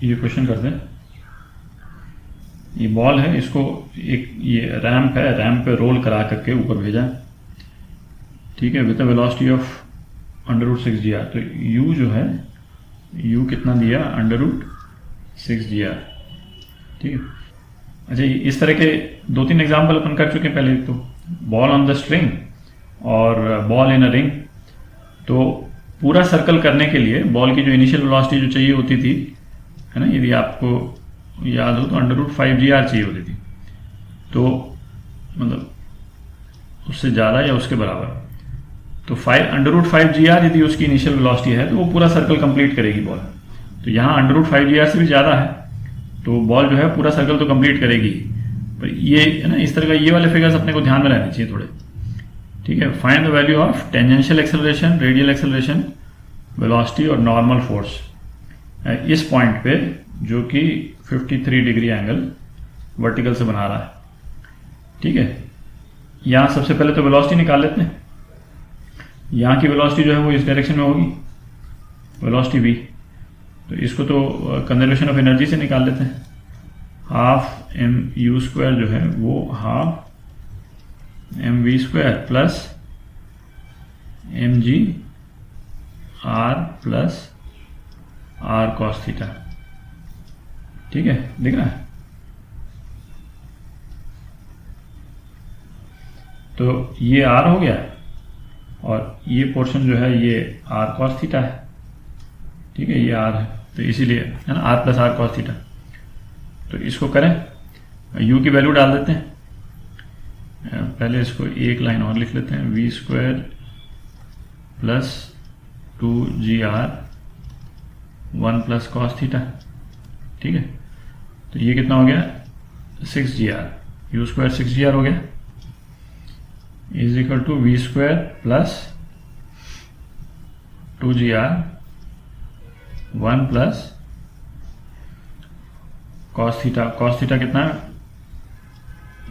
ये क्वेश्चन करते हैं। ये बॉल है, इसको एक ये रैंप है, रैंप पे रोल करा करके ऊपर भेजा है, ठीक है, with the velocity of √6 g r। तो u जो है, u कितना दिया, √6 g r, ठीक है। अच्छा, इस तरह के 2-3 एग्जाम्पल अपन कर चुके हैं पहले। तो बॉल ऑन द स्ट्रिंग और बॉल इन अ रिंग। तो पूरा सर्कल करने के लिए बॉल की जो इनिशियल वेलोसिटी जो चाहिए होती थी, है ना, यदि आपको याद हो तो √5 g r चाहिए होती थी। तो मतलब उससे ज़्यादा या उसके बराबर। तो √5 g r यदि उसकी इनिशियल वेलोसिटी है तो वो पूरा सर्कल कंप्लीट करेगी बॉल। तो यहाँ √5 g r से भी ज़्यादा है, तो बॉल जो है पूरा सर्कल तो कंप्लीट करेगी। पर ये है ना, इस तरह का ये वाले फिगर्स अपने को ध्यान में रहने चाहिए थोड़े, ठीक है। Find the value of tangential acceleration, radial acceleration, velocity और नॉर्मल फोर्स इस पॉइंट पे, जो कि 53 डिग्री एंगल वर्टिकल से बना रहा है, ठीक है। यहाँ सबसे पहले तो वेलोसिटी निकाल लेते हैं। यहाँ की वेलोसिटी जो है वो इस डायरेक्शन में होगी, वेलोसिटी v। तो इसको तो कंजर्वेशन ऑफ एनर्जी से निकाल लेते हैं। ½ जो है वो ½ plus mg r plus r cos theta, ठीक है, दिख रहा है। तो ये r हो गया और ये पोर्शन जो है ये r cos थीटा है, ठीक है, ये r है, तो इसीलिए है ना, r plus r cos theta. तो इसको करें, u की वैल्यू डाल देते हैं। पहले इसको एक लाइन और लिख लेते हैं, v² plus 2gr 1 plus cos theta, ठीक है। तो ये कितना हो गया, 6gr, u² 6gr हो गया, is equal to v² plus 2gr 1 plus cos theta. cos theta कितना है,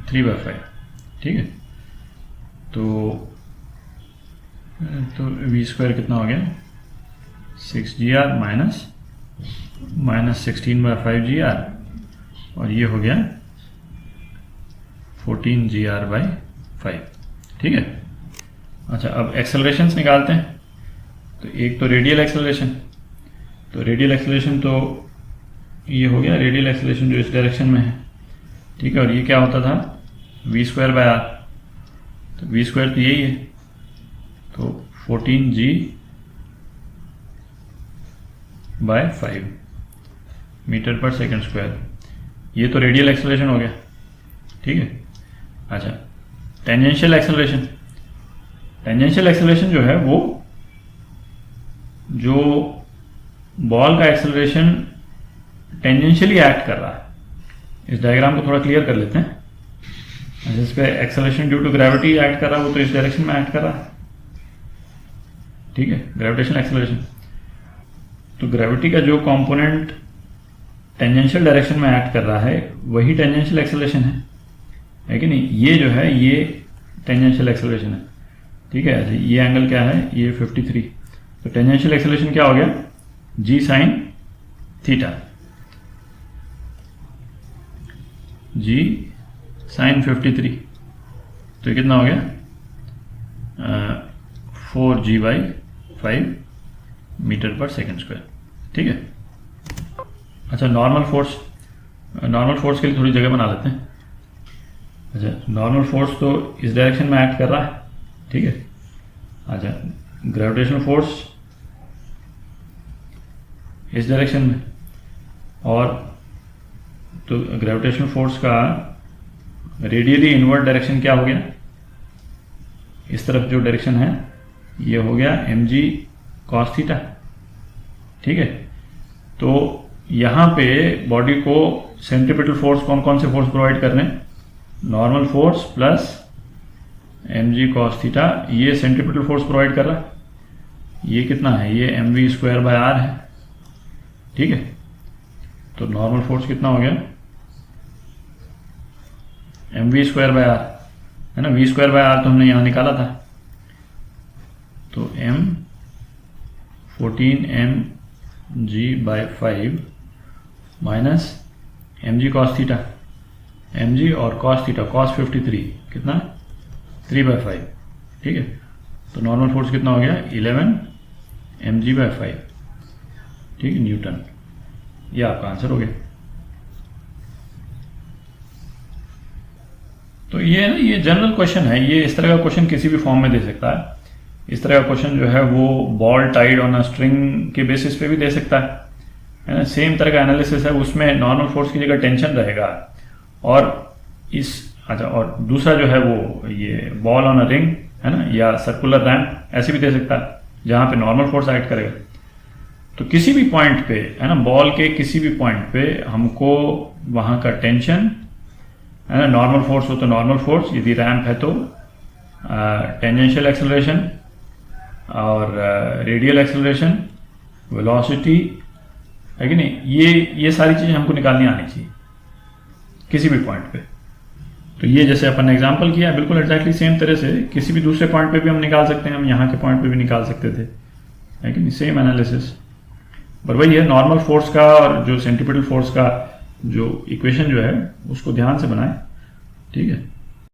3/5, ठीक है। तो v² कितना हो गया, 6gr माइनस 16/5gr, और ये हो गया 14gr/5, ठीक है। अच्छा, अब एक्सेलरेशंस निकालते हैं। तो एक तो रेडियल एक्सेलरेशन, तो रेडियल एक्सेलरेशन तो ये हो गया, रेडियल एक्सेलरेशन जो इस डायरेक्शन में है, ठीक है। और ये क्या होता था, v²/r। तो v² तो यही है, तो 14g/5 मीटर पर सेकंड स्क्वायर। ये तो रेडियल एक्सेलरेशन हो गया, ठीक है। अच्छा, टेंजेंशियल एक्सेलरेशन। टेंजेंशियल एक्सेलरेशन जो है वो, जो बॉल का एक्सेलरेशन टेंजेंशियली एक्ट कर रहा है। इस डायग्राम को थोड़ा क्लियर कर लेते हैं। जिस पे acceleration due to gravity act कर रहा है, वो तो इस डायरेक्शन में एक्ट कर रहा है, ठीक है, ग्रेविटेशनल एक्सेलरेशन। तो ग्रेविटी का जो कंपोनेंट टेंजेंशियल डायरेक्शन में एक्ट कर रहा है, वही टेंजेंशियल एक्सेलरेशन है कि नहीं। ये जो है ये टेंजेंशियल एक्सेलरेशन है, ठीक है। ये एंगल क्या है, ये 53। तो टेंजेंशियल एक्सेलरेशन क्या हो गया, g sin theta, g sin 53। तो ये कितना हो गया, 4g/5 मीटर पर सेकंड स्क्वायर, ठीक है। अच्छा, नॉर्मल फोर्स। नॉर्मल फोर्स के लिए थोड़ी जगह बना लेते हैं। अच्छा, नॉर्मल फोर्स तो इस डायरेक्शन में एक्ट कर रहा है, ठीक है। अच्छा, ग्रेविटेशनल फोर्स इस डायरेक्शन में, और तो ग्रेविटेशनल फोर्स का रेडियली इनवर्ट डायरेक्शन क्या हो गया, इस तरफ जो डायरेक्शन है ये हो गया mg cos थीटा, ठीक है। तो यहाँ पे बॉडी को सेंट्रीपिटल फोर्स कौन कौन से फोर्स प्रोवाइड कर रहे हैं, normal force plus mg cos theta, ये सेंट्रीपिटल फोर्स प्रोवाइड कर रहा है। ये कितना है, ये mv²/r है, ठीक है। तो नॉर्मल फोर्स कितना हो गया, mv²/r, है ना। v²/r तो हमने यहाँ निकाला था, तो m 14 mg/5 minus M G cos theta, M G और कॉस थीटा, कॉस 53 कितना 3/5, ठीक है। तो नॉर्मल फोर्स कितना हो गया 11 mg/5, ठीक है, न्यूटन। ये आपका आंसर हो गया। तो ये ना, ये जनरल क्वेश्चन है, ये इस तरह का क्वेश्चन किसी भी फॉर्म में दे सकता है। इस तरह का क्वेश्चन जो है वो ball tied on a string के बेसिस पे भी दे सकता है ना। सेम तरह का एनालिसिस है, उसमें नॉर्मल फोर्स की जगह टेंशन रहेगा, और इस अच्छा, और दूसरा जो है वो ये बॉल ऑन अ रिंग है ना, या सर्कुलर रैम्प, ऐसे भी दे सकता है जहां पे नॉर्मल फोर्स एक्ट करेगा। तो किसी भी पॉइंट पे है ना, बॉल के किसी भी पॉइंट पे हमको वहां का टेंशन है ना, नॉर्मल फोर्स हो तो नॉर्मल फोर्स, यदि रैम्प है तो टेंजेंशियल एक्सेलरेशन और रेडियल एक्सेलरेशन, वेलोसिटी, है कि नहीं, ये सारी चीजें हमको निकालनी आनी चाहिए किसी भी पॉइंट पे। तो ये जैसे अपन ने एग्जांपल किया, बिल्कुल एग्जैक्टली सेम तरह से किसी भी दूसरे पॉइंट पे भी हम निकाल सकते हैं, हम यहाँ के पॉइंट पे भी निकाल सकते थे, है कि नहीं, सेम एनालिसिस। पर वही है, नॉर्मल फोर्स का और जो सेंट्रीपिटल फोर्स का जो इक्वेशन जो है उसको ध्यान से बनाएं, ठीक है।